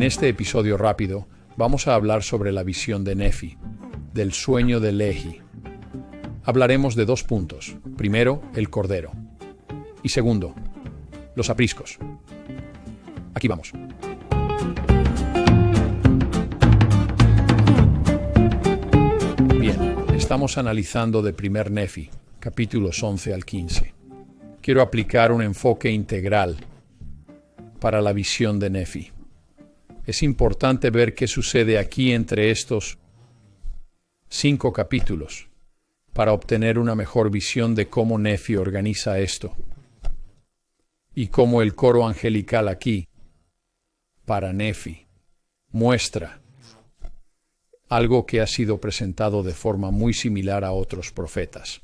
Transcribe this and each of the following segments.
En este episodio rápido vamos a hablar sobre la visión de Nefi, del sueño de Lehi. Hablaremos de 2 puntos. Primero, el cordero. Y segundo, los apriscos. Aquí vamos. Bien, estamos analizando de primer Nefi, capítulos 11 al 15. Quiero aplicar un enfoque integral para la visión de Nefi. Es importante ver qué sucede aquí entre estos 5 capítulos para obtener una mejor visión de cómo Nefi organiza esto y cómo el coro angelical aquí, para Nefi, muestra algo que ha sido presentado de forma muy similar a otros profetas.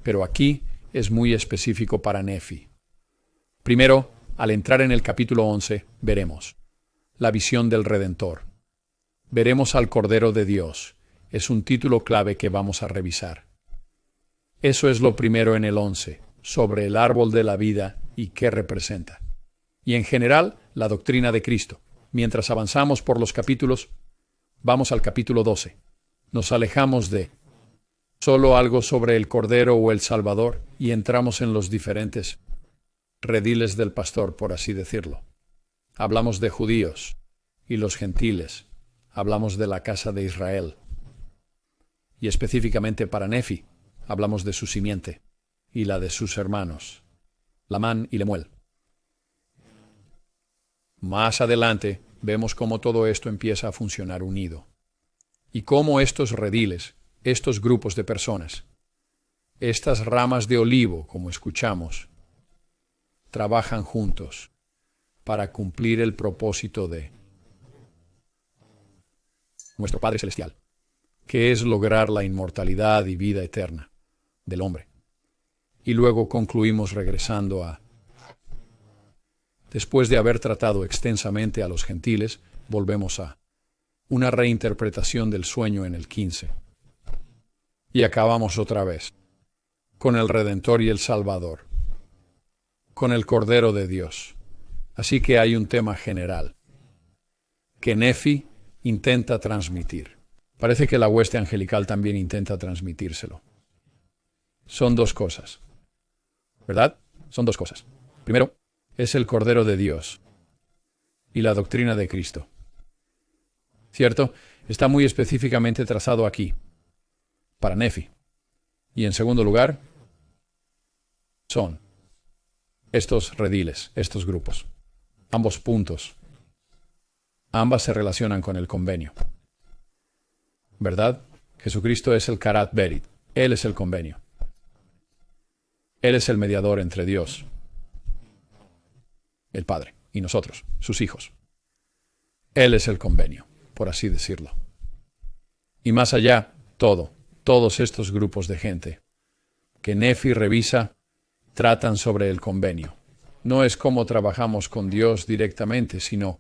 Pero aquí es muy específico para Nefi. Primero, al entrar en el capítulo 11, veremos la visión del Redentor. Veremos al Cordero de Dios. Es un título clave que vamos a revisar. Eso es lo primero en el 11, sobre el árbol de la vida y qué representa. Y en general, la doctrina de Cristo. Mientras avanzamos por los capítulos, vamos al capítulo 12. Nos alejamos de solo algo sobre el Cordero o el Salvador y entramos en los diferentes rediles del pastor, por así decirlo. Hablamos de judíos y los gentiles. Hablamos de la casa de Israel. Y específicamente para Nefi, hablamos de su simiente y la de sus hermanos, Lamán y Lemuel. Más adelante vemos cómo todo esto empieza a funcionar unido y cómo estos rediles, estos grupos de personas, estas ramas de olivo, como escuchamos, trabajan juntos para cumplir el propósito de nuestro Padre Celestial, que es lograr la inmortalidad y vida eterna del hombre. Y luego concluimos regresando a, después de haber tratado extensamente a los gentiles, volvemos a una reinterpretación del sueño en el 15. Y acabamos otra vez con el Redentor y el Salvador, con el Cordero de Dios. Así que hay un tema general que Nefi intenta transmitir. Parece que la hueste angelical también intenta transmitírselo. Son 2 cosas, ¿verdad? Son 2 cosas. Primero, es el Cordero de Dios y la doctrina de Cristo. ¿Cierto? Está muy específicamente trazado aquí, para Nefi. Y en segundo lugar, son estos rediles, estos grupos. Ambos puntos. Ambas se relacionan con el convenio. ¿Verdad? Jesucristo es el Karat Berit. Él es el convenio. Él es el mediador entre Dios, el Padre, y nosotros, sus hijos. Él es el convenio, por así decirlo. Y más allá, todos estos grupos de gente que Nefi revisa, tratan sobre el convenio. No es cómo trabajamos con Dios directamente, sino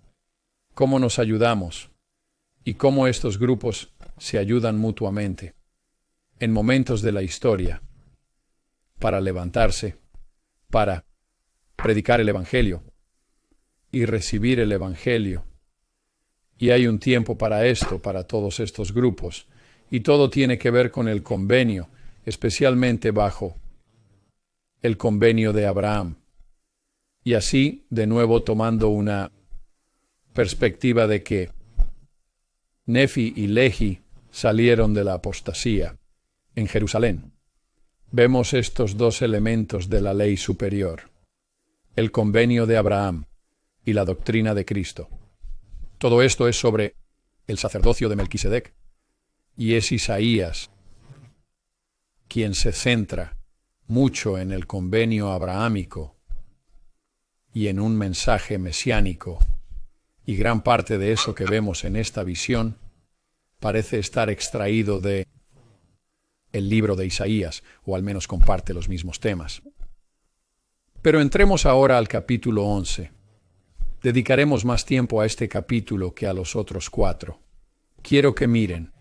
cómo nos ayudamos y cómo estos grupos se ayudan mutuamente en momentos de la historia para levantarse, para predicar el Evangelio y recibir el Evangelio. Y hay un tiempo para esto, para todos estos grupos, y todo tiene que ver con el convenio, especialmente bajo el convenio de Abraham. Y así, de nuevo, tomando una perspectiva de que Nefi y Lehi salieron de la apostasía en Jerusalén. Vemos estos 2 elementos de la ley superior, el convenio de Abraham y la doctrina de Cristo. Todo esto es sobre el sacerdocio de Melquisedec, y es Isaías quien se centra mucho en el convenio abrahámico y en un mensaje mesiánico, y gran parte de eso que vemos en esta visión parece estar extraído de el libro de Isaías, o al menos comparte los mismos temas. Pero entremos ahora al capítulo 11. Dedicaremos más tiempo a este capítulo que a los otros 4. Quiero que miren.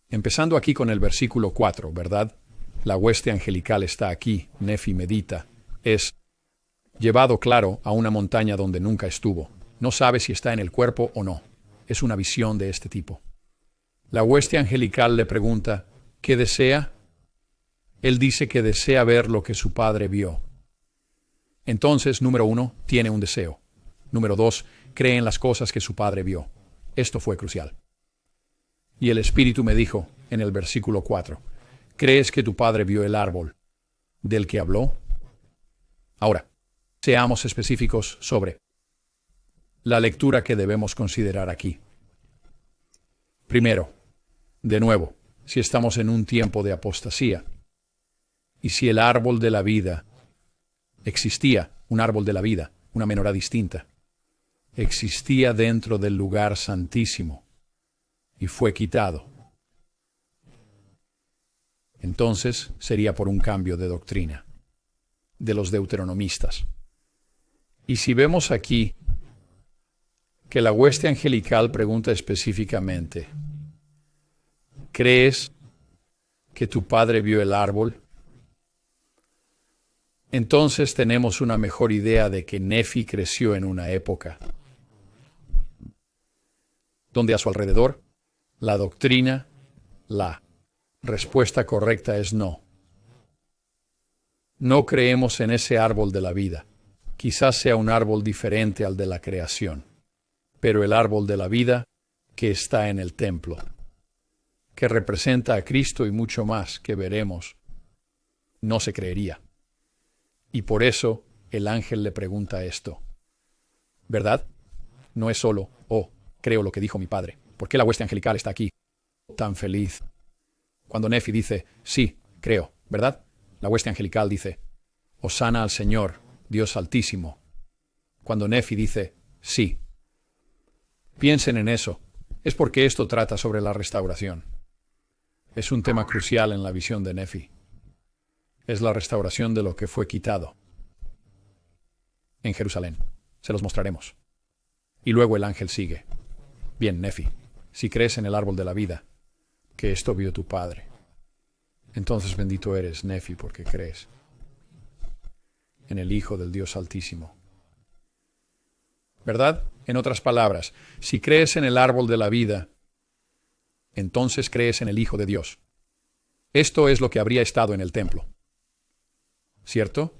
Empezando aquí con el versículo 4, ¿verdad? La hueste angelical está aquí, Nefi medita. Es llevado, claro, a una montaña donde nunca estuvo. No sabe si está en el cuerpo o no. Es una visión de este tipo. La hueste angelical le pregunta, ¿qué desea? Él dice que desea ver lo que su padre vio. Entonces, número 1, tiene un deseo. Número 2, cree en las cosas que su padre vio. Esto fue crucial. Y el Espíritu me dijo, en el versículo 4, ¿crees que tu padre vio el árbol del que habló? Ahora, seamos específicos sobre la lectura que debemos considerar aquí. Primero, de nuevo, si estamos en un tiempo de apostasía, y si el árbol de la vida existía, un árbol de la vida, una menorá distinta, existía dentro del lugar santísimo y fue quitado, entonces sería por un cambio de doctrina de los deuteronomistas. Y si vemos aquí que la hueste angelical pregunta específicamente, ¿crees que tu padre vio el árbol? Entonces tenemos una mejor idea de que Nefi creció en una época donde a su alrededor la doctrina, la respuesta correcta es no. No creemos en ese árbol de la vida. Quizás sea un árbol diferente al de la creación, pero el árbol de la vida que está en el templo, que representa a Cristo y mucho más que veremos, no se creería. Y por eso el ángel le pregunta esto. ¿Verdad? No es solo, oh, creo lo que dijo mi padre. ¿Por qué la hueste angelical está aquí tan feliz? Cuando Nefi dice, sí, creo, ¿verdad? La hueste angelical dice, Hosana al Señor, Dios Altísimo. Cuando Nefi dice, sí. Piensen en eso. Es porque esto trata sobre la restauración. Es un tema crucial en la visión de Nefi. Es la restauración de lo que fue quitado en Jerusalén. Se los mostraremos. Y luego el ángel sigue. Bien, Nefi, si crees en el árbol de la vida, que esto vio tu padre, entonces bendito eres, Nefi, porque crees en el Hijo del Dios Altísimo. ¿Verdad? En otras palabras, si crees en el árbol de la vida, entonces crees en el Hijo de Dios. Esto es lo que habría estado en el templo. ¿Cierto?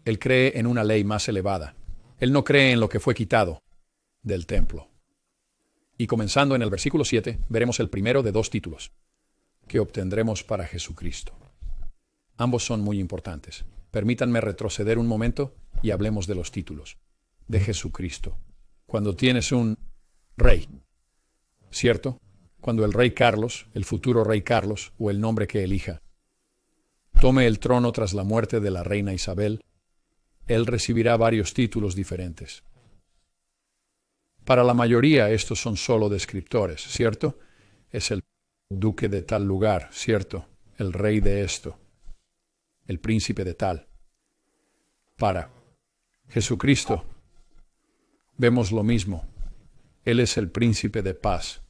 Él cree en una ley más elevada. Él no cree en lo que fue quitado del templo. Y comenzando en el versículo 7, veremos el primero de 2 títulos que obtendremos para Jesucristo. Ambos son muy importantes. Permítanme retroceder un momento y hablemos de los títulos de Jesucristo. Cuando tienes un rey, ¿cierto? Cuando el rey Carlos, el futuro rey Carlos, o el nombre que elija, tome el trono tras la muerte de la reina Isabel, él recibirá varios títulos diferentes. Para la mayoría estos son solo descriptores, ¿cierto? Es el duque de tal lugar, ¿cierto? El rey de esto, el príncipe de tal. Para Jesucristo vemos lo mismo. Él es el príncipe de paz.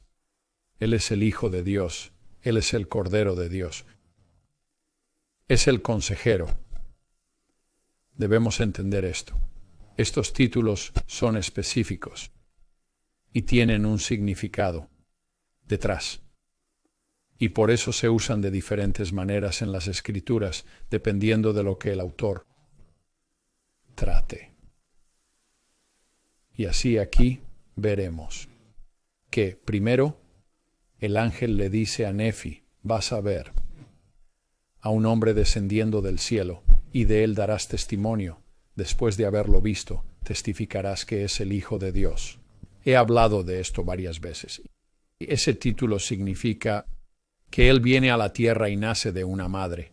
Él es el Hijo de Dios. Él es el Cordero de Dios. Es el consejero. Debemos entender esto. Estos títulos son específicos y tienen un significado detrás. Y por eso se usan de diferentes maneras en las Escrituras, dependiendo de lo que el autor trate. Y así aquí veremos que, primero, el ángel le dice a Nefi, vas a ver a un hombre descendiendo del cielo, y de él darás testimonio. Después de haberlo visto, testificarás que es el Hijo de Dios. He hablado de esto varias veces. Ese título significa que Él viene a la tierra y nace de una madre.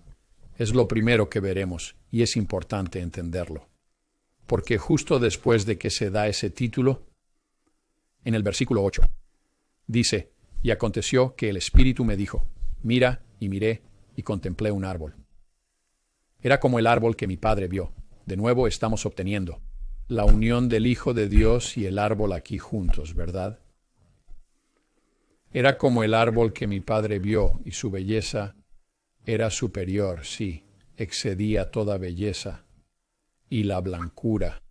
Es lo primero que veremos, y es importante entenderlo. Porque justo después de que se da ese título, en el versículo 8, dice, y aconteció que el Espíritu me dijo, mira, y miré, y contemplé un árbol. Era como el árbol que mi padre vio. De nuevo estamos obteniendo la unión del Hijo de Dios y el árbol aquí juntos, ¿verdad? Era como el árbol que mi padre vio, y su belleza era superior, sí, excedía toda belleza, y la blancura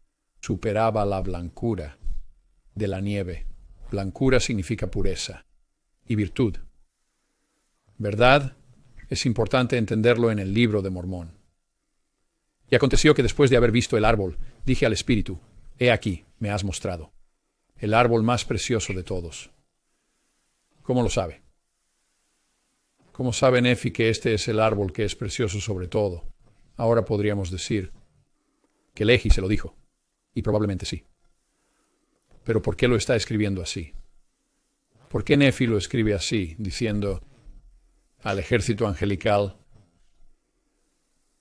superaba la blancura de la nieve. Blancura significa pureza y virtud. ¿Verdad? Es importante entenderlo en el Libro de Mormón. Y aconteció que después de haber visto el árbol, dije al Espíritu, he aquí, me has mostrado, el árbol más precioso de todos. ¿Cómo lo sabe? ¿Cómo sabe Nefi que este es el árbol que es precioso sobre todo? Ahora podríamos decir que Lehi se lo dijo, y probablemente sí. Pero ¿por qué lo está escribiendo así? ¿Por qué Nefi lo escribe así, diciendo al ejército angelical,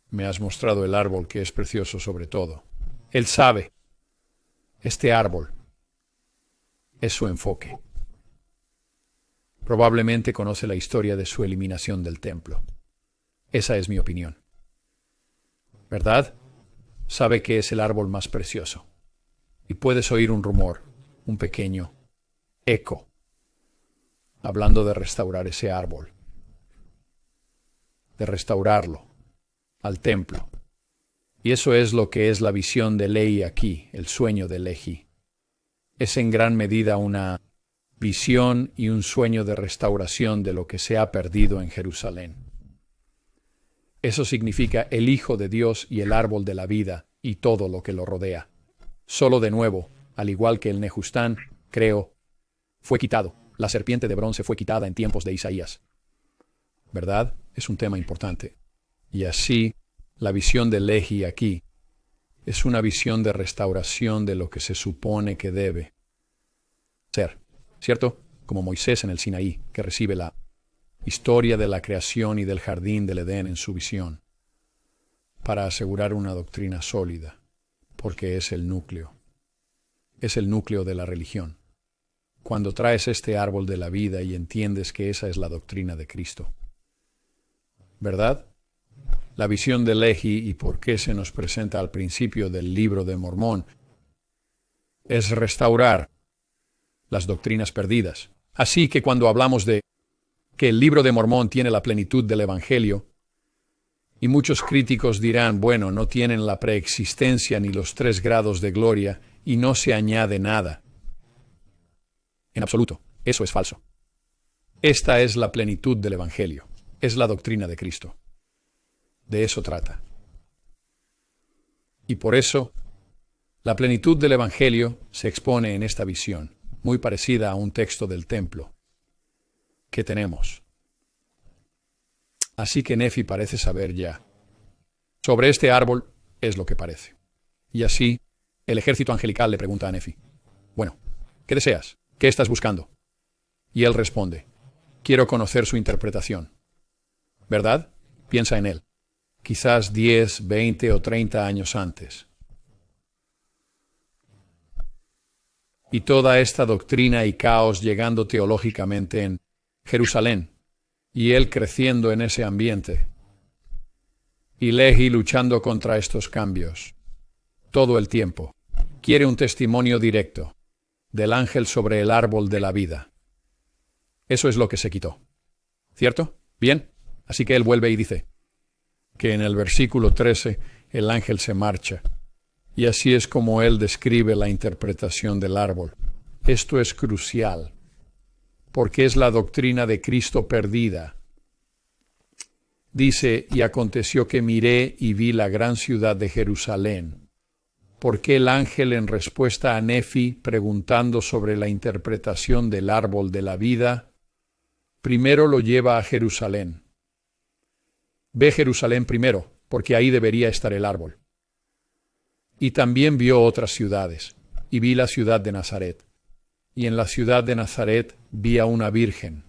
me has mostrado el árbol que es precioso sobre todo? Él sabe, este árbol es su enfoque. Probablemente conoce la historia de su eliminación del templo. Esa es mi opinión. ¿Verdad? Sabe que es el árbol más precioso. Y puedes oír un rumor, un pequeño eco, hablando de restaurar ese árbol, de restaurarlo al templo. Y eso es lo que es la visión de Lehi aquí, el sueño de Lehi. Es en gran medida una visión y un sueño de restauración de lo que se ha perdido en Jerusalén. Eso significa el Hijo de Dios y el árbol de la vida y todo lo que lo rodea. Solo de nuevo, al igual que el Nehustán, creo, fue quitado. La serpiente de bronce fue quitada en tiempos de Isaías. ¿Verdad? Es un tema importante. Y así, la visión de Lehi aquí es una visión de restauración de lo que se supone que debe ser, ¿cierto? Como Moisés en el Sinaí, que recibe la historia de la creación y del jardín del Edén en su visión, para asegurar una doctrina sólida, porque es el núcleo de la religión. Cuando traes este árbol de la vida y entiendes que esa es la doctrina de Cristo, ¿verdad? La visión de Lehi y por qué se nos presenta al principio del Libro de Mormón es restaurar las doctrinas perdidas. Así que cuando hablamos de que el Libro de Mormón tiene la plenitud del Evangelio, y muchos críticos dirán, bueno, no tienen la preexistencia ni los 3 grados de gloria y no se añade nada. En absoluto, eso es falso. Esta es la plenitud del Evangelio, es la doctrina de Cristo. De eso trata. Y por eso, la plenitud del Evangelio se expone en esta visión, muy parecida a un texto del templo que tenemos. Así que Nefi parece saber ya. Sobre este árbol es lo que parece. Y así, el ejército angelical le pregunta a Nefi, bueno, ¿qué deseas? ¿Qué estás buscando? Y él responde, quiero conocer su interpretación. ¿Verdad? Piensa en él. Quizás 10, 20 o 30 años antes. Y toda esta doctrina y caos llegando teológicamente en Jerusalén, y él creciendo en ese ambiente, y Lehi luchando contra estos cambios, todo el tiempo. Quiere un testimonio directo del ángel sobre el árbol de la vida. Eso es lo que se quitó. ¿Cierto? Bien. Así que él vuelve y dice que en el versículo 13 el ángel se marcha. Y así es como él describe la interpretación del árbol. Esto es crucial, porque es la doctrina de Cristo perdida. Dice, y aconteció que miré y vi la gran ciudad de Jerusalén. Porque el ángel, en respuesta a Nefi, preguntando sobre la interpretación del árbol de la vida, primero lo lleva a Jerusalén. Ve Jerusalén primero, porque ahí debería estar el árbol. Y también vio otras ciudades, y vi la ciudad de Nazaret. Y en la ciudad de Nazaret vi a una virgen,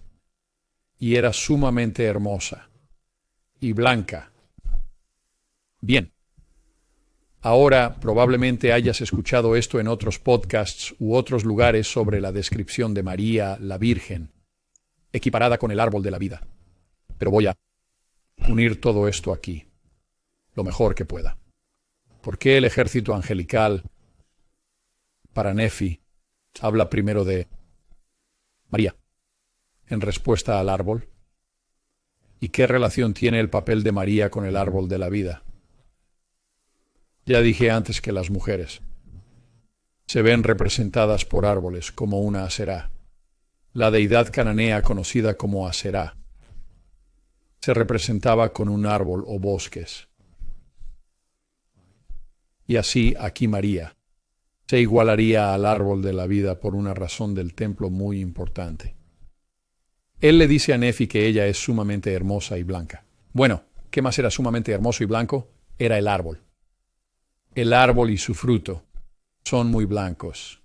y era sumamente hermosa, y blanca. Bien. Ahora probablemente hayas escuchado esto en otros podcasts u otros lugares sobre la descripción de María, la Virgen, equiparada con el árbol de la vida. Pero voy a unir todo esto aquí, lo mejor que pueda. ¿Por qué el ejército angelical para Nefi habla primero de María en respuesta al árbol? ¿Y qué relación tiene el papel de María con el árbol de la vida? Ya dije antes que las mujeres se ven representadas por árboles como una Aserá. La deidad cananea conocida como Aserá se representaba con un árbol o bosques. Y así aquí María se igualaría al árbol de la vida por una razón del templo muy importante. Él le dice a Nefi que ella es sumamente hermosa y blanca. Bueno, ¿qué más era sumamente hermoso y blanco? Era el árbol. El árbol y su fruto son muy blancos.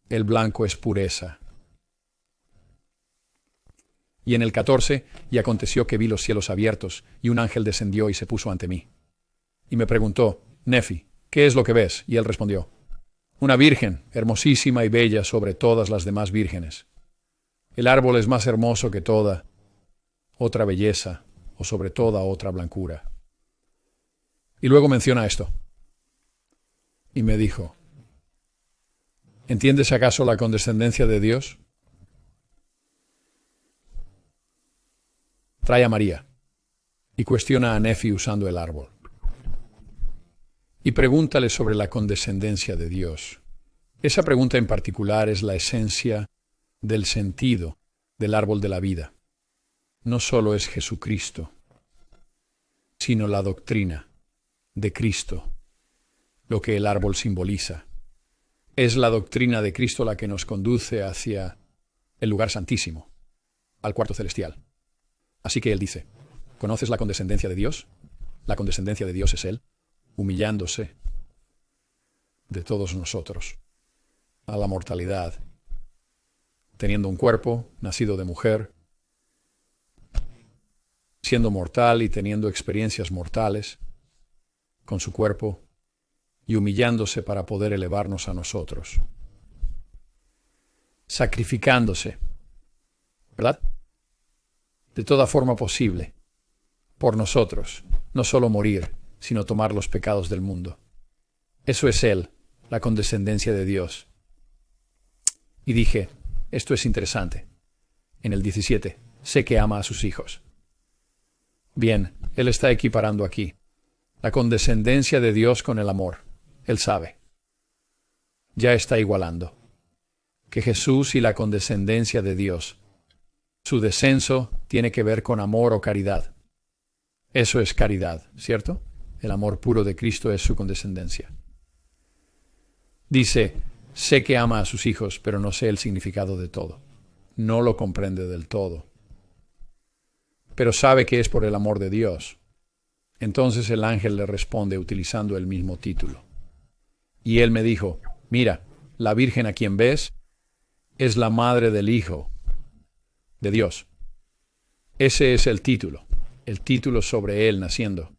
El blanco es pureza. Y en el 14, y aconteció que vi los cielos abiertos, y un ángel descendió y se puso ante mí. Y me preguntó, Nefi, ¿qué es lo que ves? Y él respondió, una virgen, hermosísima y bella sobre todas las demás vírgenes. El árbol es más hermoso que toda otra belleza, o sobre toda otra blancura. Y luego menciona esto. Y me dijo, ¿entiendes acaso la condescendencia de Dios? Trae a María y cuestiona a Nefi usando el árbol. Y pregúntale sobre la condescendencia de Dios. Esa pregunta en particular es la esencia del sentido del árbol de la vida. No solo es Jesucristo, sino la doctrina de Cristo, lo que el árbol simboliza. Es la doctrina de Cristo la que nos conduce hacia el lugar santísimo, al cuarto celestial. Así que él dice, ¿conoces la condescendencia de Dios? La condescendencia de Dios es Él, humillándose de todos nosotros a la mortalidad, teniendo un cuerpo nacido de mujer, siendo mortal y teniendo experiencias mortales con su cuerpo y humillándose para poder elevarnos a nosotros, sacrificándose, ¿verdad? De toda forma posible, por nosotros, no solo morir, sino tomar los pecados del mundo. Eso es Él, la condescendencia de Dios. Y dije, esto es interesante. En el 17, sé que ama a sus hijos. Bien, Él está equiparando aquí la condescendencia de Dios con el amor. Él sabe. Ya está igualando. Que Jesús y la condescendencia de Dios, su descenso tiene que ver con amor o caridad. Eso es caridad, ¿cierto? El amor puro de Cristo es su condescendencia. Dice, sé que ama a sus hijos, pero no sé el significado de todo. No lo comprende del todo. Pero sabe que es por el amor de Dios. Entonces el ángel le responde utilizando el mismo título. Y él me dijo, mira, la Virgen a quien ves es la madre del Hijo de Dios. Ese es el título sobre Él naciendo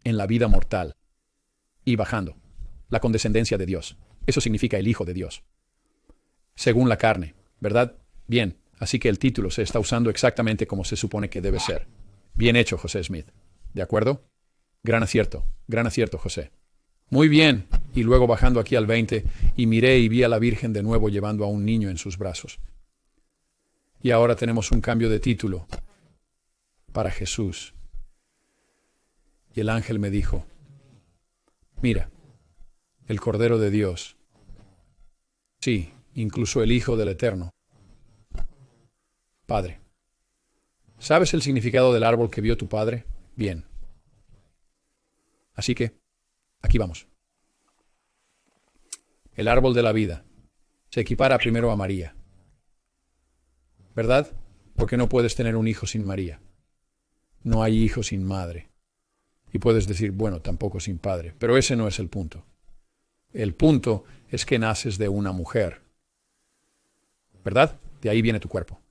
en la vida mortal y bajando, la condescendencia de Dios. Eso significa el Hijo de Dios, según la carne, ¿verdad? Bien, así que el título se está usando exactamente como se supone que debe ser. Bien hecho, José Smith. ¿De acuerdo? Gran acierto, José. Muy bien. Y luego bajando aquí al 20, y miré y vi a la Virgen de nuevo llevando a un niño en sus brazos. Y ahora tenemos un cambio de título para Jesús. Y el ángel me dijo, mira, el Cordero de Dios, sí, incluso el Hijo del Eterno, Padre. ¿Sabes el significado del árbol que vio tu padre? Bien. Así que, aquí vamos. El árbol de la vida se equipara primero a María, ¿verdad? Porque no puedes tener un hijo sin María. No hay hijo sin madre. Y puedes decir, bueno, tampoco sin padre. Pero ese no es el punto. El punto es que naces de una mujer. ¿Verdad? De ahí viene tu cuerpo.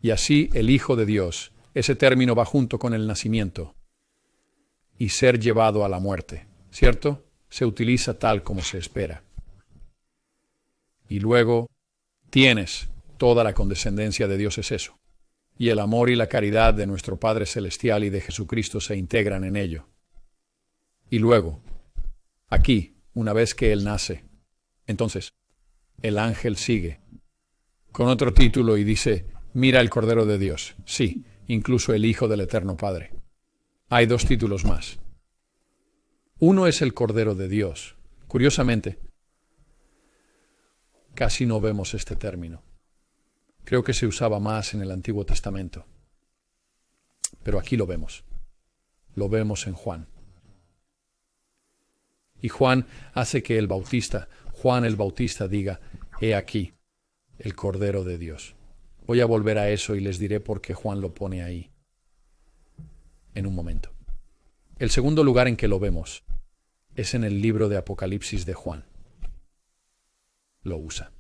Y así el Hijo de Dios, ese término va junto con el nacimiento y ser llevado a la muerte, ¿cierto? Se utiliza tal como se espera. Y luego tienes toda la condescendencia de Dios, es eso. Y el amor y la caridad de nuestro Padre Celestial y de Jesucristo se integran en ello. Y luego, aquí, una vez que Él nace, entonces, el ángel sigue con otro título y dice, mira el Cordero de Dios. Sí, incluso el Hijo del Eterno Padre. Hay dos títulos más. Uno es el Cordero de Dios. Curiosamente, casi no vemos este término. Creo que se usaba más en el Antiguo Testamento. Pero aquí lo vemos. Lo vemos en Juan. Y Juan hace que Juan el Bautista diga, he aquí, el Cordero de Dios. Voy a volver a eso y les diré por qué Juan lo pone ahí en un momento. El segundo lugar en que lo vemos es en el libro de Apocalipsis de Juan. Lo usa.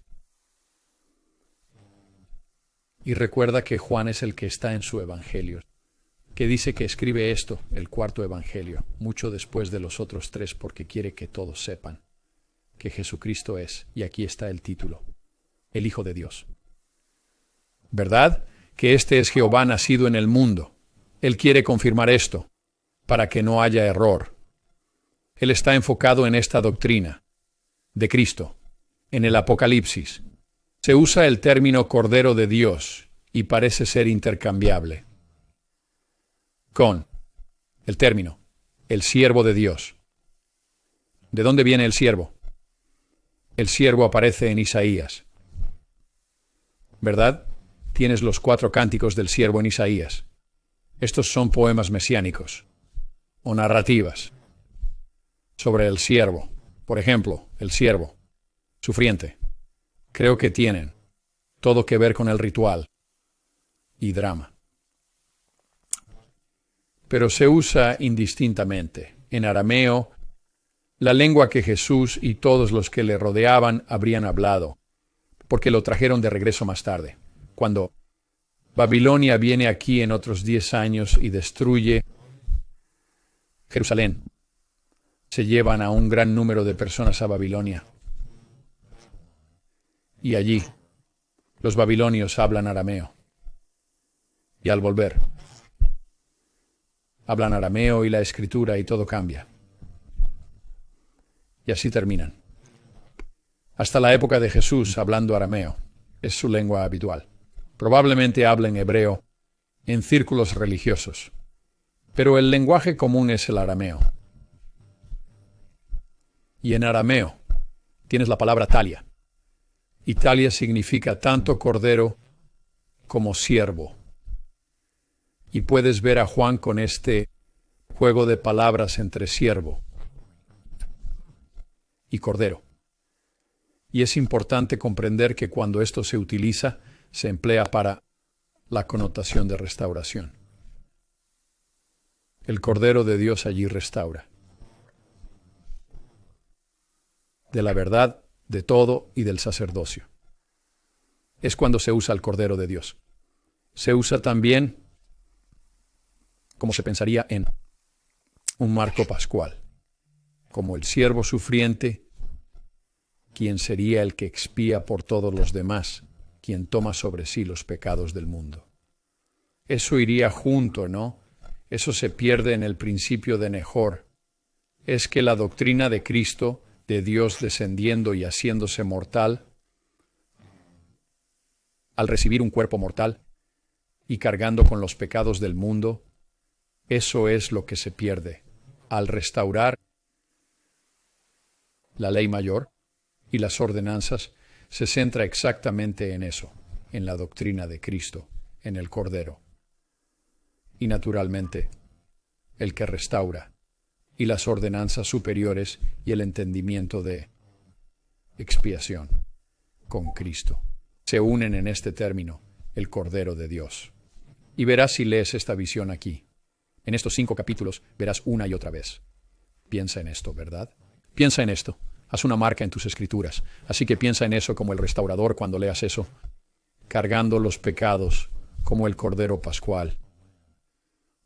Y recuerda que Juan es el que está en su evangelio, que dice que escribe esto, el cuarto evangelio, mucho después de los otros tres, porque quiere que todos sepan que Jesucristo es, y aquí está el título, el Hijo de Dios. ¿Verdad? Que este es Jehová nacido en el mundo. Él quiere confirmar esto, para que no haya error. Él está enfocado en esta doctrina de Cristo. En el Apocalipsis se usa el término Cordero de Dios y parece ser intercambiable con el término, el siervo de Dios. ¿De dónde viene el siervo? El siervo aparece en Isaías. ¿Verdad? Tienes los 4 cánticos del siervo en Isaías. Estos son poemas mesiánicos o narrativas sobre el siervo. Por ejemplo, el siervo sufriente. Creo que tienen todo que ver con el ritual y drama. Pero se usa indistintamente. En arameo, la lengua que Jesús y todos los que le rodeaban habrían hablado, porque lo trajeron de regreso más tarde, cuando Babilonia viene aquí en otros 10 años y destruye Jerusalén. Se llevan a un gran número de personas a Babilonia. Y allí, los babilonios hablan arameo. Y al volver, hablan arameo y la escritura y todo cambia. Y así terminan. Hasta la época de Jesús hablando arameo. Es su lengua habitual. Probablemente hablen hebreo en círculos religiosos. Pero el lenguaje común es el arameo. Y en arameo tienes la palabra talia. Y talia significa tanto cordero como siervo. Y puedes ver a Juan con este juego de palabras entre siervo y cordero. Y es importante comprender que cuando esto se utiliza, se emplea para la connotación de restauración. El Cordero de Dios allí restaura. De la verdad, de todo y del sacerdocio. Es cuando se usa el Cordero de Dios. Se usa también como se pensaría en un marco pascual, como el siervo sufriente, quien sería el que expía por todos los demás, quien toma sobre sí los pecados del mundo. Eso iría junto, ¿no? Eso se pierde en el principio de Nehor. Es que la doctrina de Cristo, de Dios descendiendo y haciéndose mortal, al recibir un cuerpo mortal y cargando con los pecados del mundo, eso es lo que se pierde. Al restaurar la ley mayor y las ordenanzas, se centra exactamente en eso, en la doctrina de Cristo, en el Cordero. Y naturalmente, el que restaura, y las ordenanzas superiores y el entendimiento de expiación con Cristo. Se unen en este término, el Cordero de Dios. Y verás si lees esta visión aquí. En estos 5 capítulos verás una y otra vez. Piensa en esto, ¿verdad? Piensa en esto. Haz una marca en tus escrituras. Así que piensa en eso como el restaurador cuando leas eso, cargando los pecados como el Cordero Pascual.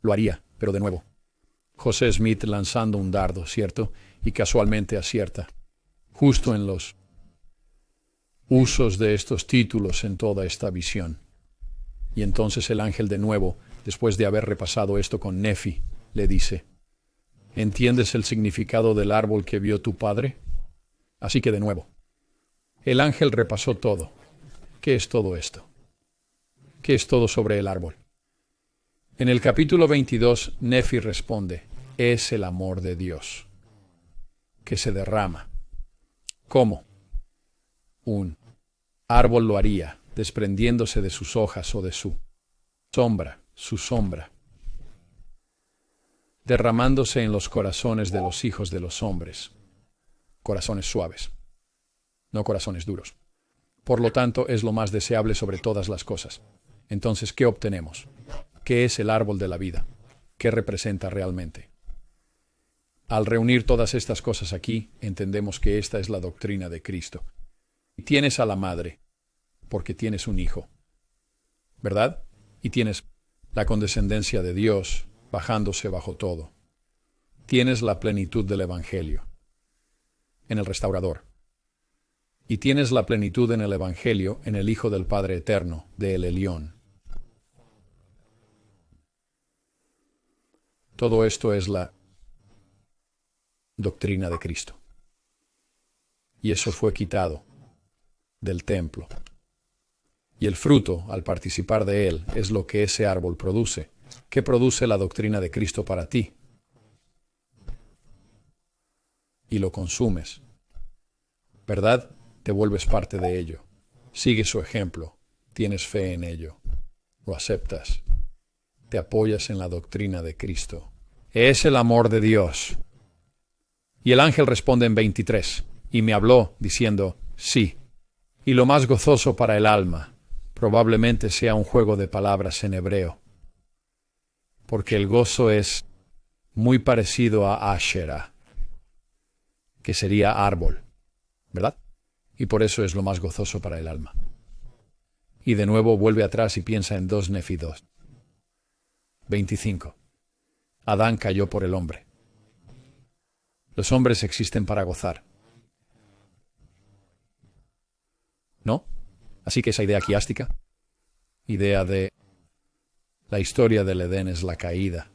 Lo haría, pero de nuevo. José Smith lanzando un dardo, ¿cierto? Y casualmente acierta. Justo en los usos de estos títulos en toda esta visión. Y entonces el ángel de nuevo, después de haber repasado esto con Nefi, le dice, ¿entiendes el significado del árbol que vio tu padre? Así que de nuevo, el ángel repasó todo. ¿Qué es todo esto? ¿Qué es todo sobre el árbol? En el capítulo 22, Nefi responde, es el amor de Dios, que se derrama. ¿Cómo? Un árbol lo haría, desprendiéndose de sus hojas o de su sombra, derramándose en los corazones de los hijos de los hombres. Corazones suaves, no corazones duros. Por lo tanto, es lo más deseable sobre todas las cosas. Entonces, ¿qué obtenemos? ¿Qué es el árbol de la vida? ¿Qué representa realmente? Al reunir todas estas cosas aquí, entendemos que esta es la doctrina de Cristo. Tienes a la madre, porque tienes un hijo, ¿verdad? Y tienes la condescendencia de Dios bajándose bajo todo. Tienes la plenitud del Evangelio en el Restaurador. Y tienes la plenitud en el Evangelio en el Hijo del Padre Eterno, de El Elión. Todo esto es la doctrina de Cristo. Y eso fue quitado del templo. Y el fruto, al participar de él, es lo que ese árbol produce. ¿Qué produce la doctrina de Cristo para ti? Y lo consumes, ¿verdad? Te vuelves parte de ello. Sigues su ejemplo. Tienes fe en ello. Lo aceptas. Te apoyas en la doctrina de Cristo. Es el amor de Dios. Y el ángel responde en 23, y me habló, diciendo, sí. Y lo más gozoso para el alma, probablemente sea un juego de palabras en hebreo, porque el gozo es muy parecido a Asherah, que sería árbol, ¿verdad? Y por eso es lo más gozoso para el alma. Y de nuevo vuelve atrás y piensa en 2 Nefi 2. 25. Adán cayó por el hombre. Los hombres existen para gozar, ¿no? Así que esa idea quiástica, idea de la historia del Edén es la caída,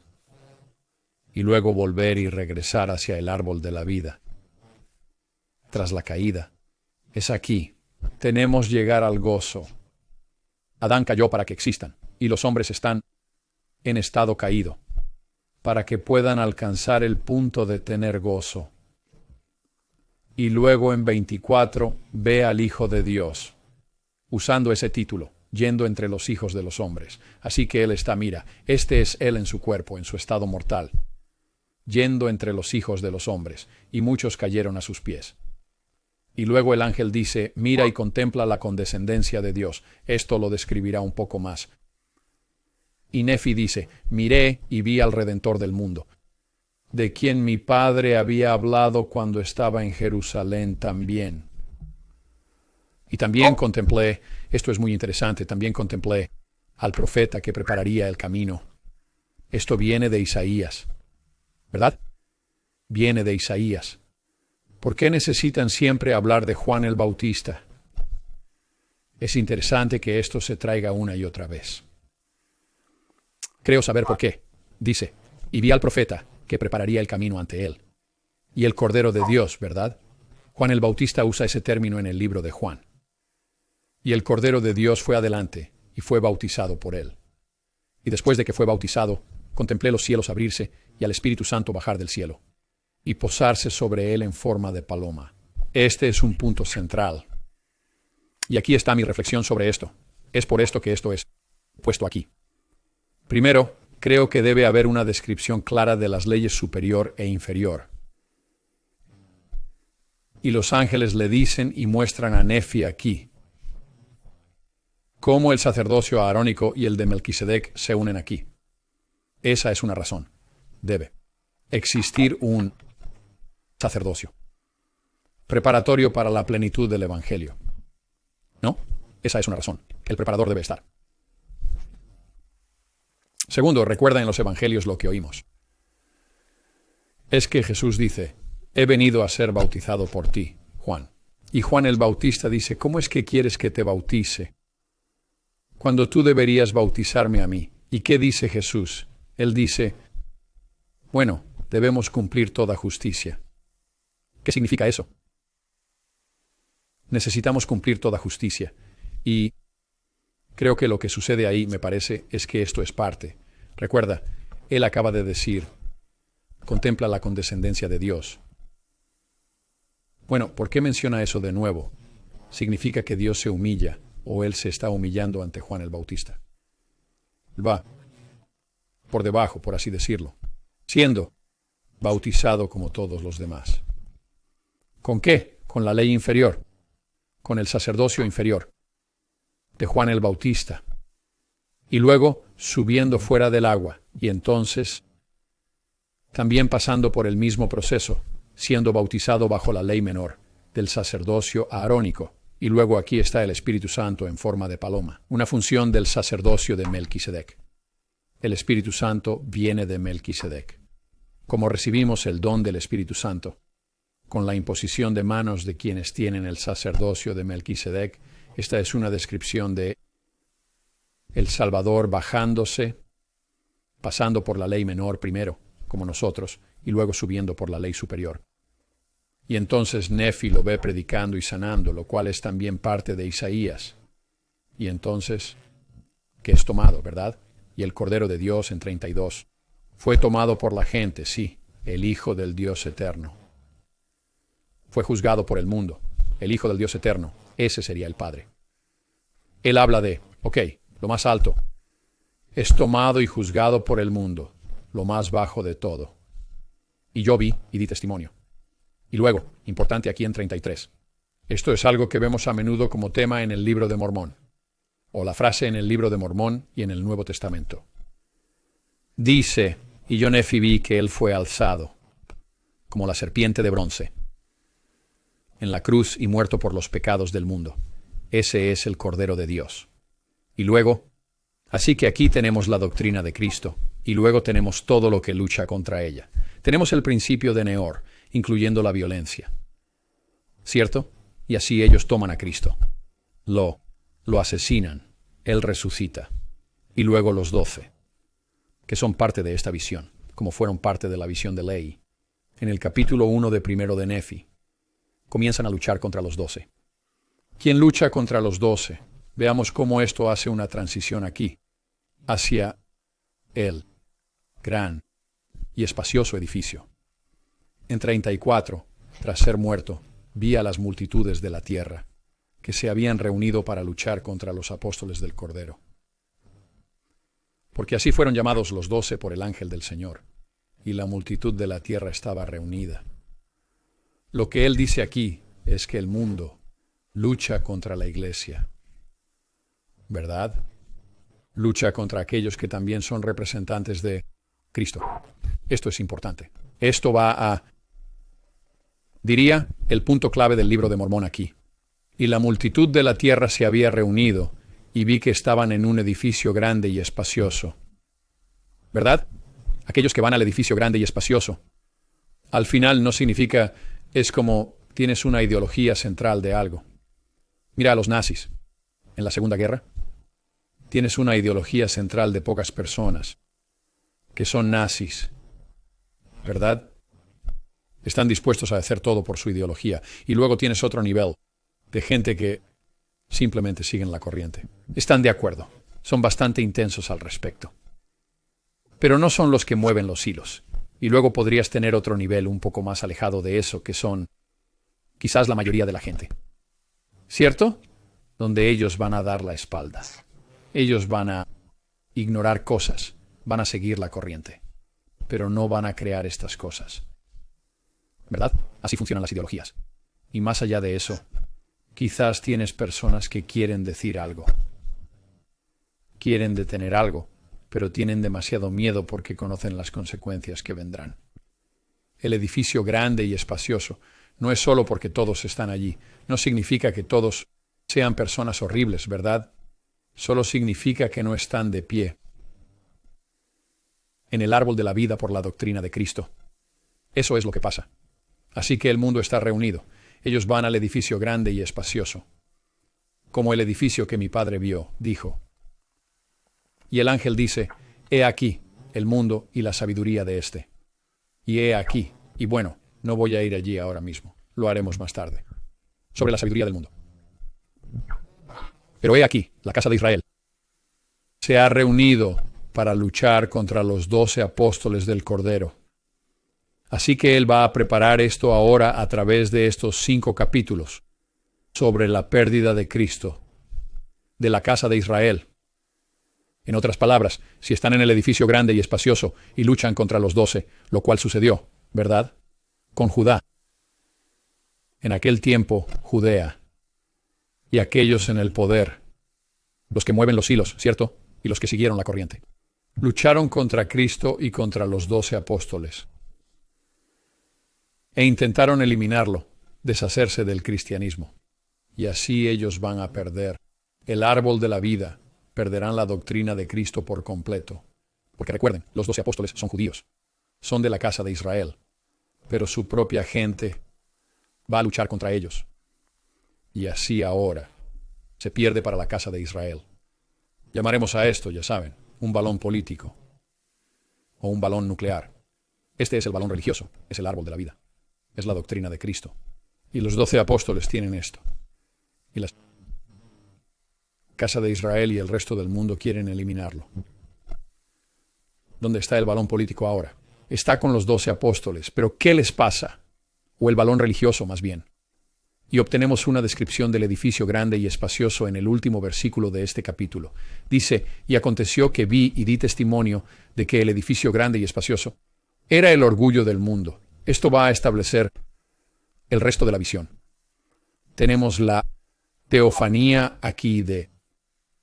y luego volver y regresar hacia el árbol de la vida. Tras la caída, es aquí. Tenemos llegar al gozo. Adán cayó para que existan, y los hombres están en estado caído, para que puedan alcanzar el punto de tener gozo. Y luego en 24 ve al Hijo de Dios, usando ese título, yendo entre los hijos de los hombres. Así que él está, mira, este es él en su cuerpo, en su estado mortal, yendo entre los hijos de los hombres, y muchos cayeron a sus pies. Y luego el ángel dice, mira y contempla la condescendencia de Dios. Esto lo describirá un poco más. Y Nefi dice, miré y vi al Redentor del mundo, de quien mi padre había hablado cuando estaba en Jerusalén también. Y también contemplé, esto es muy interesante, también contemplé al profeta que prepararía el camino. Esto viene de Isaías, ¿verdad? Viene de Isaías. ¿Por qué necesitan siempre hablar de Juan el Bautista? Es interesante que esto se traiga una y otra vez. Creo saber por qué. Dice, y vi al profeta que prepararía el camino ante él. Y el Cordero de Dios, ¿verdad? Juan el Bautista usa ese término en el libro de Juan. Y el Cordero de Dios fue adelante y fue bautizado por él. Y después de que fue bautizado, contemplé los cielos abrirse y al Espíritu Santo bajar del cielo y posarse sobre él en forma de paloma. Este es un punto central. Y aquí está mi reflexión sobre esto. Es por esto que esto es puesto aquí. Primero, creo que debe haber una descripción clara de las leyes superior e inferior. Y los ángeles le dicen y muestran a Nefi aquí cómo el sacerdocio arónico y el de Melquisedec se unen aquí. Esa es una razón. Debe existir un sacerdocio preparatorio para la plenitud del Evangelio. ¿No? Esa es una razón. El preparador debe estar. Segundo, recuerda en los Evangelios lo que oímos. Es que Jesús dice, he venido a ser bautizado por ti, Juan. Y Juan el Bautista dice, ¿cómo es que quieres que te bautice cuando tú deberías bautizarme a mí? ¿Y qué dice Jesús? Él dice, bueno, debemos cumplir toda justicia. ¿Qué significa eso? Necesitamos cumplir toda justicia. Y creo que lo que sucede ahí, me parece, es que esto es parte. Recuerda, él acaba de decir, contempla la condescendencia de Dios. Bueno, ¿por qué menciona eso de nuevo? significa que Dios se humilla o Él se está humillando ante Juan el Bautista. Va por debajo, por así decirlo, siendo bautizado como todos los demás. ¿Con qué? Con la ley inferior, con el sacerdocio inferior de Juan el Bautista, y luego subiendo fuera del agua, y entonces también pasando por el mismo proceso, siendo bautizado bajo la ley menor del sacerdocio aarónico, y luego aquí está el Espíritu Santo en forma de paloma, una función del sacerdocio de Melquisedec. El Espíritu Santo viene de Melquisedec. Como recibimos el don del Espíritu Santo, con la imposición de manos de quienes tienen el sacerdocio de Melquisedec, esta es una descripción de el Salvador bajándose, pasando por la ley menor primero, como nosotros, y luego subiendo por la ley superior. Y entonces Nefi lo ve predicando y sanando, lo cual es también parte de Isaías. Y entonces, que es tomado, ¿verdad? Y el Cordero de Dios en 32. Fue tomado por la gente, sí, el Hijo del Dios eterno. Fue juzgado por el mundo, el Hijo del Dios eterno. Ese sería el Padre. Él habla de, lo más alto. Es tomado y juzgado por el mundo, lo más bajo de todo. Y yo vi y di testimonio. Y luego, importante aquí en 33. Esto es algo que vemos a menudo como tema en el Libro de Mormón, o la frase en el Libro de Mormón y en el Nuevo Testamento. Dice, y yo Nefi vi que él fue alzado, como la serpiente de bronce, en la cruz y muerto por los pecados del mundo. Ese es el Cordero de Dios. Y luego, así que aquí tenemos la doctrina de Cristo, y luego tenemos todo lo que lucha contra ella. Tenemos el principio de Neor, incluyendo la violencia. ¿Cierto? Y así ellos toman a Cristo. Lo asesinan. Él resucita. Y luego los 12, que son parte de esta visión, como fueron parte de la visión de Lehi. En el capítulo 1 de primero de Nefi, comienzan a luchar contra los 12. ¿Quién lucha contra los 12? Veamos cómo esto hace una transición aquí, hacia el gran y espacioso edificio. En 34, tras ser muerto, vi a las multitudes de la tierra, que se habían reunido para luchar contra los apóstoles del Cordero. Porque así fueron llamados los 12 por el ángel del Señor, y la multitud de la tierra estaba reunida. Lo que él dice aquí es que el mundo lucha contra la iglesia, ¿verdad? Lucha contra aquellos que también son representantes de Cristo. Esto es importante. Esto va a, diría, el punto clave del Libro de Mormón aquí. Y la multitud de la tierra se había reunido, y vi que estaban en un edificio grande y espacioso. ¿Verdad? Aquellos que van al edificio grande y espacioso. Al final no significa, es como tienes una ideología central de algo. Mira a los nazis en la Segunda Guerra. Tienes una ideología central de pocas personas que son nazis, ¿verdad? Están dispuestos a hacer todo por su ideología. Y luego tienes otro nivel de gente que simplemente siguen la corriente. Están de acuerdo. Son bastante intensos al respecto. Pero no son los que mueven los hilos. Y luego podrías tener otro nivel un poco más alejado de eso, que son quizás la mayoría de la gente. ¿Cierto? Donde ellos van a dar la espalda. Ellos van a ignorar cosas, van a seguir la corriente, pero no van a crear estas cosas. ¿Verdad? Así funcionan las ideologías. Y más allá de eso, quizás tienes personas que quieren decir algo. Quieren detener algo, pero tienen demasiado miedo porque conocen las consecuencias que vendrán. El edificio grande y espacioso no es solo porque todos están allí. No significa que todos sean personas horribles, ¿verdad? Solo significa que no están de pie en el árbol de la vida por la doctrina de Cristo. Eso es lo que pasa. Así que el mundo está reunido. Ellos van al edificio grande y espacioso, como el edificio que mi padre vio, dijo. Y el ángel dice, he aquí el mundo y la sabiduría de éste. Y he aquí, y bueno, no voy a ir allí ahora mismo, lo haremos más tarde, sobre la sabiduría del mundo. Pero he aquí, la casa de Israel se ha reunido para luchar contra los 12 apóstoles del Cordero. Así que él va a preparar esto ahora a través de estos 5 capítulos, sobre la pérdida de Cristo, de la casa de Israel. En otras palabras, si están en el edificio grande y espacioso y luchan contra los 12, lo cual sucedió, ¿verdad?, con Judá. En aquel tiempo, Judea y aquellos en el poder, los que mueven los hilos, ¿cierto?, y los que siguieron la corriente, lucharon contra Cristo y contra los 12 apóstoles e intentaron eliminarlo, deshacerse del cristianismo. Y así ellos van a perder el árbol de la vida, perderán la doctrina de Cristo por completo. Porque recuerden, los 12 apóstoles son judíos, son de la casa de Israel, pero su propia gente va a luchar contra ellos. Y así ahora se pierde para la casa de Israel. Llamaremos a esto, ya saben, un balón político o un balón nuclear. Este es el balón religioso, es el árbol de la vida, es la doctrina de Cristo. Y los 12 apóstoles tienen esto. Y la casa de Israel y el resto del mundo quieren eliminarlo. ¿Dónde está el balón político ahora? Está con los 12 apóstoles, pero ¿qué les pasa? O el balón religioso, más bien. Y obtenemos una descripción del edificio grande y espacioso en el último versículo de este capítulo. Dice, y aconteció que vi y di testimonio de que el edificio grande y espacioso era el orgullo del mundo. Esto va a establecer el resto de la visión. Tenemos la teofanía aquí de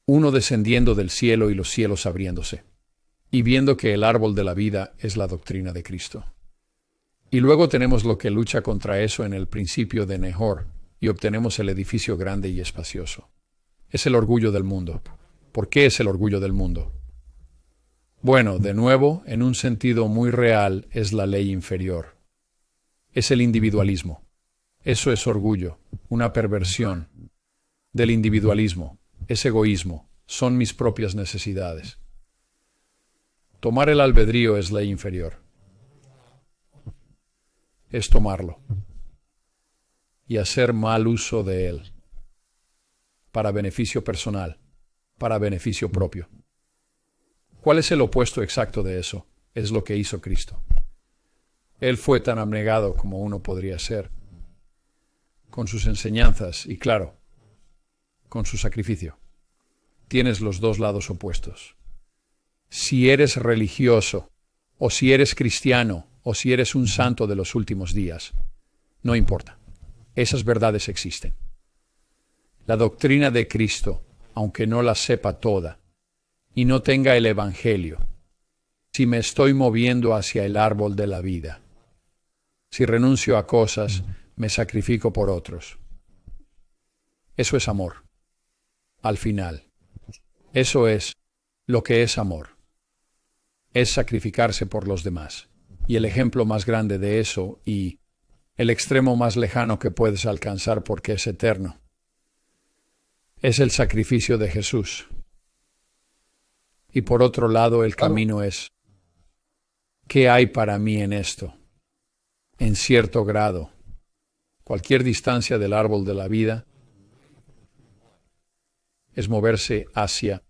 uno descendiendo del cielo y los cielos abriéndose, y viendo que el árbol de la vida es la doctrina de Cristo. Y luego tenemos lo que lucha contra eso en el principio de Nehor, y obtenemos el edificio grande y espacioso. Es el orgullo del mundo. ¿Por qué es el orgullo del mundo? Bueno, de nuevo, en un sentido muy real, es la ley inferior. Es el individualismo. Eso es orgullo, una perversión del individualismo. Es egoísmo, son mis propias necesidades. Tomar el albedrío es ley inferior. Es tomarlo y hacer mal uso de él para beneficio personal, para beneficio propio. ¿Cuál es el opuesto exacto de eso? Es lo que hizo Cristo. Él fue tan abnegado como uno podría ser, con sus enseñanzas y, claro, con su sacrificio. Tienes los dos lados opuestos. Si eres religioso, o si eres cristiano, o si eres un santo de los últimos días, no importa. Esas verdades existen. La doctrina de Cristo, aunque no la sepa toda, y no tenga el Evangelio, si me estoy moviendo hacia el árbol de la vida, si renuncio a cosas, me sacrifico por otros. Eso es amor. Al final, eso es lo que es amor. Es sacrificarse por los demás. Y el ejemplo más grande de eso y el extremo más lejano que puedes alcanzar porque es eterno, es el sacrificio de Jesús. Y por otro lado, el camino es, ¿qué hay para mí en esto? En cierto grado, cualquier distancia del árbol de la vida es moverse hacia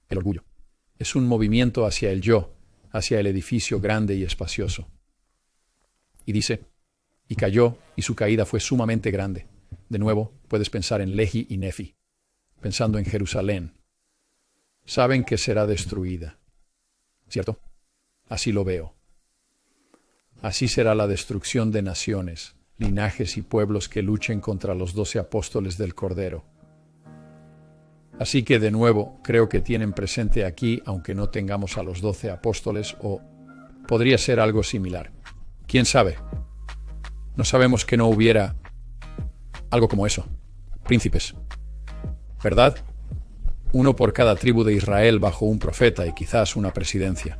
el orgullo. Es un movimiento hacia el yo, hacia el edificio grande y espacioso. Y dice, y cayó, y su caída fue sumamente grande. De nuevo, puedes pensar en Lehi y Nefi, pensando en Jerusalén. Saben que será destruida, ¿cierto? Así lo veo. Así será la destrucción de naciones, linajes y pueblos que luchen contra los 12 apóstoles del Cordero. Así que, de nuevo, creo que tienen presente aquí, aunque no tengamos a los 12 apóstoles, o podría ser algo similar. ¿Quién sabe? No sabemos que no hubiera algo como eso. Príncipes, ¿verdad? Uno por cada tribu de Israel bajo un profeta y quizás una presidencia.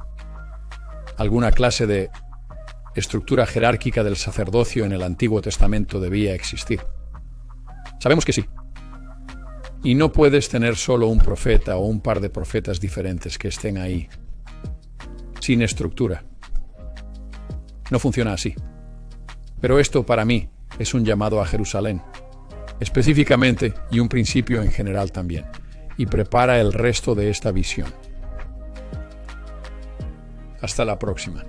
Alguna clase de estructura jerárquica del sacerdocio en el Antiguo Testamento debía existir. Sabemos que sí. Y no puedes tener solo un profeta o un par de profetas diferentes que estén ahí, sin estructura. No funciona así. Pero esto, para mí, es un llamado a Jerusalén, específicamente, y un principio en general también, y prepara el resto de esta visión. Hasta la próxima.